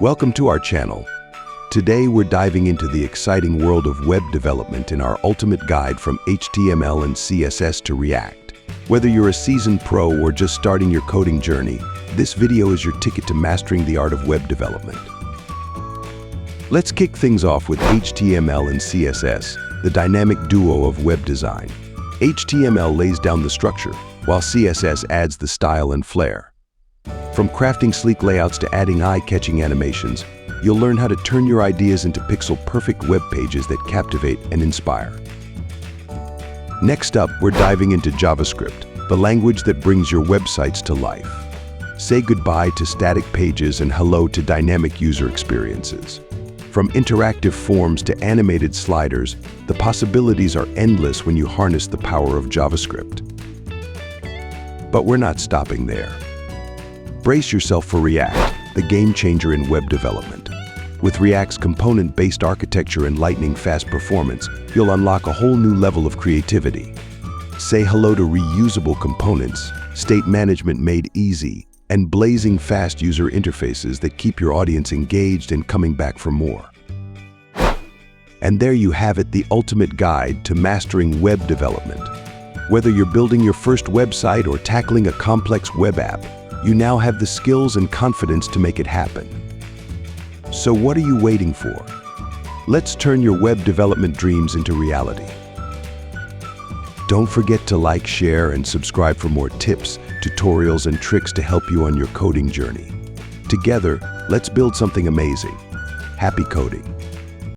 Welcome to our channel. Today we're diving into the exciting world of web development in our ultimate guide from HTML and CSS to React. Whether you're a seasoned pro or just starting your coding journey, this video is your ticket to mastering the art of web development. Let's kick things off with HTML and CSS, the dynamic duo of web design. HTML lays down the structure, while CSS adds the style and flair. From crafting sleek layouts to adding eye-catching animations, you'll learn how to turn your ideas into pixel-perfect web pages that captivate and inspire. Next up, we're diving into JavaScript, the language that brings your websites to life. Say goodbye to static pages and hello to dynamic user experiences. From interactive forms to animated sliders, the possibilities are endless when you harness the power of JavaScript. But we're not stopping there. Brace yourself for React, the game changer in web development. With React's component-based architecture and lightning-fast performance, you'll unlock a whole new level of creativity. Say hello to reusable components, state management made easy, and blazing fast user interfaces that keep your audience engaged and coming back for more. And there you have it, the ultimate guide to mastering web development. Whether you're building your first website or tackling a complex web app, you now have the skills and confidence to make it happen. So what are you waiting for? Let's turn your web development dreams into reality. Don't forget to like, share, and subscribe for more tips, tutorials, and tricks to help you on your coding journey. Together, let's build something amazing. Happy coding!